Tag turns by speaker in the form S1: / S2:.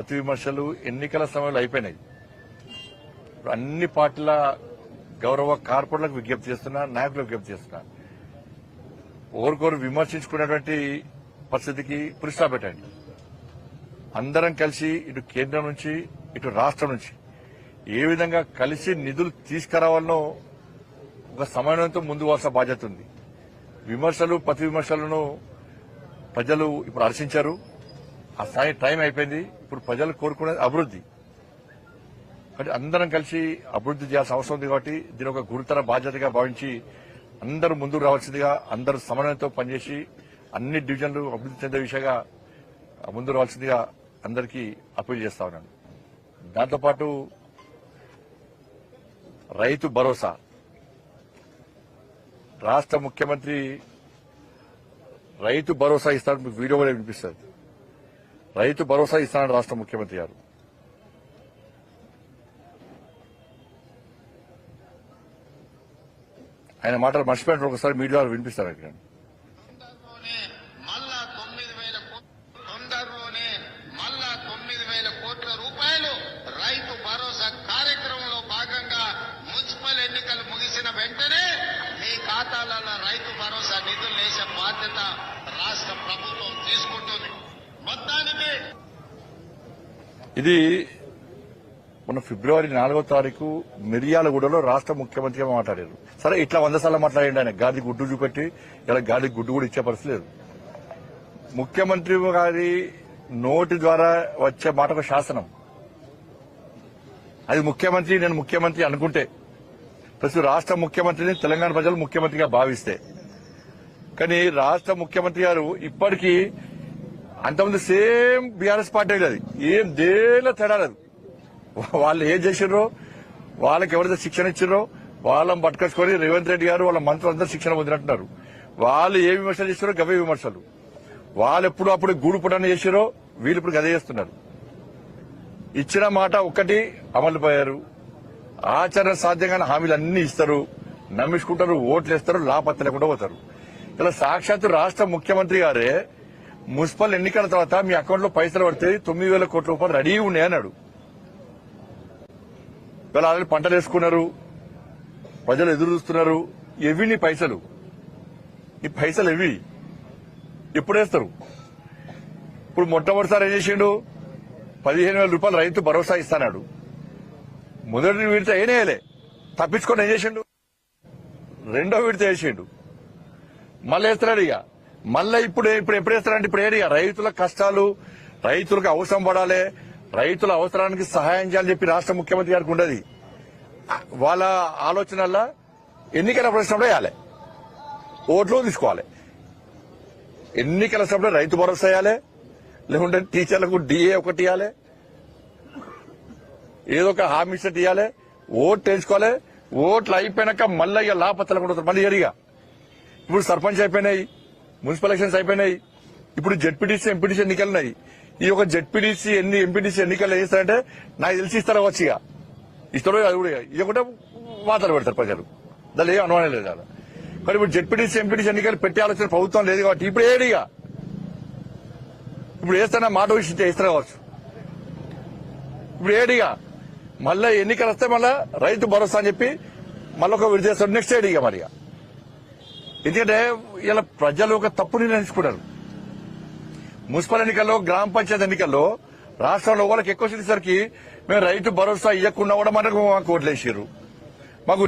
S1: ప్రతి విమర్శలు ఎన్నికల సమయంలో అయిపోయినాయి. ఇప్పుడు అన్ని పార్టీల గౌరవ కార్పొరేట్లకు విజ్ఞప్తి చేస్తున్నా, నాయకులకు విజ్ఞప్తి చేస్తున్నా, ఒకరికొరు విమర్శించుకునేటువంటి పరిస్థితికి పురుషా పెట్టండి. అందరం కలిసి ఇటు కేంద్రం నుంచి ఇటు రాష్ట్రం నుంచి ఏ విధంగా కలిసి నిధులు తీసుకురావాలనో ఒక సమన్వయంతో ముందు పోవాల్సిన బాధ్యత ఉంది. విమర్శలు ప్రతి విమర్శలను ప్రజలు ఇప్పుడు హర్షించారు. ఆ స్థాయి టైం అయిపోయింది. ఇప్పుడు ప్రజలు కోరుకునేది అభివృద్ధి. కాబట్టి అందరం కలిసి అభివృద్ధి చేయాల్సిన అవసరం ఉంది. కాబట్టి దీని ఒక గురుతర బాధ్యతగా భావించి అందరూ ముందుకు రావాల్సిందిగా, అందరూ సమన్వయంతో పనిచేసి అన్ని డివిజన్లు అభివృద్ధి చెందే విషయంగా ముందుకు రావాల్సిందిగా అందరికీ అప్పీల్ చేస్తా ఉన్నాను. దాంతోపాటు రైతు భరోసా రాష్ట్ర ముఖ్యమంత్రి రైతు భరోసా ఇస్తారని మీకు వీడియో కూడా వినిపిస్తుంది. రైతు భరోసా ఇస్తానని రాష్ట్ర ముఖ్యమంత్రి గారు ఆయన మాటలు మర్చిపోయినట్టు ఒకసారి మీడియాలో వినిపిస్తారు. ఇక్కడ
S2: మళ్ళా 9,000 కోట్ల రూపాయలు రైతు భరోసా కార్యక్రమంలో భాగంగా మున్సిపల్ ఎన్నికలు ముగిసిన వెంటనే మీ ఖాతాలలో రైతు భరోసా నిధులు వేసే బాధ్యత రాష్ట్ర ప్రభుత్వం తీసుకుంటుంది. మొత్తానికి
S1: ఇది మొన్న ఫిబ్రవరి 4వ తారీఖు మిర్యాలగూడలో రాష్ట్ర ముఖ్యమంత్రిగా మాట్లాడారు. సరే, ఇట్లా 100 సార్లు మాట్లాడండి. ఆయన గాలి గుడ్డు చూపెట్టి ఇలా గాలి గుడ్డు కూడా ఇచ్చే పరిస్థితి లేదు. ముఖ్యమంత్రి గారి నోటి ద్వారా వచ్చే మాట ఒక శాసనం. అది ముఖ్యమంత్రి, నేను ముఖ్యమంత్రి అనుకుంటే, ప్రస్తుతం రాష్ట్ర ముఖ్యమంత్రిని తెలంగాణ ప్రజలు ముఖ్యమంత్రిగా భావిస్తే, కానీ రాష్ట్ర ముఖ్యమంత్రి గారు ఇప్పటికీ అంతకుముందు సేమ్ బీఆర్ఎస్ పార్టీ లేదు. ఏం దేనిలో తేడా లేదు. వాళ్ళు ఏం చేసిర్రో, వాళ్ళకి ఎవరైతే శిక్షణ ఇచ్చిర్రో వాళ్ళని పట్టుకొచ్చుకొని రేవంత్ రెడ్డి గారు వాళ్ళ మంత్రులందరూ శిక్షణ పొందినట్టున్నారు. వాళ్ళు ఏ విమర్శలు చేస్తారో గవే విమర్శలు. వాళ్ళు ఎప్పుడు అప్పుడు గూడు పుటాన్ని చేసిరో వీళ్ళు ఇప్పుడు గదే చేస్తున్నారు. ఇచ్చిన మాట ఒక్కటి అమలు పోయారు. ఆచరణ సాధ్యంగా హామీలు అన్ని ఇస్తారు, నమ్మించుకుంటారు, ఓట్లు వేస్తారు, లాపత్తి లేకుండా పోతారు. ఇలా సాక్షాత్తు రాష్ట్ర ముఖ్యమంత్రి గారే మున్సిపల్ ఎన్నికల తర్వాత మీ అకౌంట్ లో పైసలు పడితే 9,000 కోట్ల రూపాయలు రెడీ ఉన్నాయి అన్నాడు. వీళ్ళు ఆల్రెడీ పంటలు వేసుకున్నారు, ప్రజలు ఎదురు చూస్తున్నారు. ఎవి నీ పైసలు? ఈ పైసలు ఎవి? ఎప్పుడు వేస్తారు? ఇప్పుడు మొట్టమొదటిసారి ఏం చేసిండు? 15,000 రూపాయలు రైతు భరోసా ఇస్తాడు. మొదటి విడత ఏనేయలే, తప్పించుకొని ఏం చేసిండు? రెండో విడత వేసిండు, మళ్ళీ వేస్తున్నాడు. ఇక మళ్ళీ ఇప్పుడు ఎప్పుడు వేస్తాడంటే ఇప్పుడు ఏరియా రైతుల కష్టాలు, రైతులకు అవసరం పడాలి, రైతుల అవసరానికి సహాయం చేయాలని చెప్పి రాష్ట్ర ముఖ్యమంత్రి గారికి ఉండదు. వాళ్ళ ఆలోచనల్లో ఎన్నికల ప్రశ్నలో వేయాలి, ఓట్లు తీసుకోవాలి. ఎన్నికల సమయంలో రైతు భరోసా వేయాలి, లేకుంటే టీచర్లకు డిఏ ఒకటి ఇవ్వాలి, ఏదో ఒక హామీ సెట్ ఇవ్వాలి, ఓట్లు తెలుసుకోవాలి. ఓట్లు అయిపోయినాక మళ్ళీ ఇక లాపత్తలు కూడా మళ్ళీ ఎరిగా. ఇప్పుడు సర్పంచ్ అయిపోయినాయి, మున్సిపల్ ఎలక్షన్స్ అయిపోయినాయి, ఇప్పుడు జెడ్పీటీసీ ఎంపీటీసీ ఎన్నికలు ఉన్నాయి. ఈ యొక్క జెడ్పీటీసీ ఎంపీటీసీ ఎన్నికలు వేస్తారంటే నాకు తెలిసి ఇస్తారా వచ్చి ఇక ఇస్తారో అది కూడా ఇది ఒకటే వార్తలు పెడతారు ప్రజలు. దాని ఏం అనుమానం లేదు కదా. కానీ ఇప్పుడు జెడ్పీటీసీ ఎంపీటీసీ ఎన్నికలు పెట్టే ఆలోచన ప్రభుత్వం లేదు కాబట్టి ఇప్పుడు ఏడిగా ఇప్పుడు వేస్తానా మాట విషయం ఇస్తారా కావచ్చు. ఇప్పుడు ఏడిగా మళ్ళీ ఎన్నికలు వస్తే మళ్ళా రైతు భరోసా అని చెప్పి మళ్ళీ ఒక విడుదల చేస్తాడు. నెక్స్ట్ ఏడిగా మరిగా. ఎందుకంటే ఇలా ప్రజలు ఒక తప్పు నిర్ణయించుకున్నారు. మున్సిపల్ ఎన్నికల్లో, గ్రామ పంచాయతీ ఎన్నికల్లో రాష్ట్రంలో వాళ్ళకి ఎక్కువ సరికి మేము రైతు భరోసా ఇవ్వకుండా కూడా మనకు ఓట్లేసారు. మాకు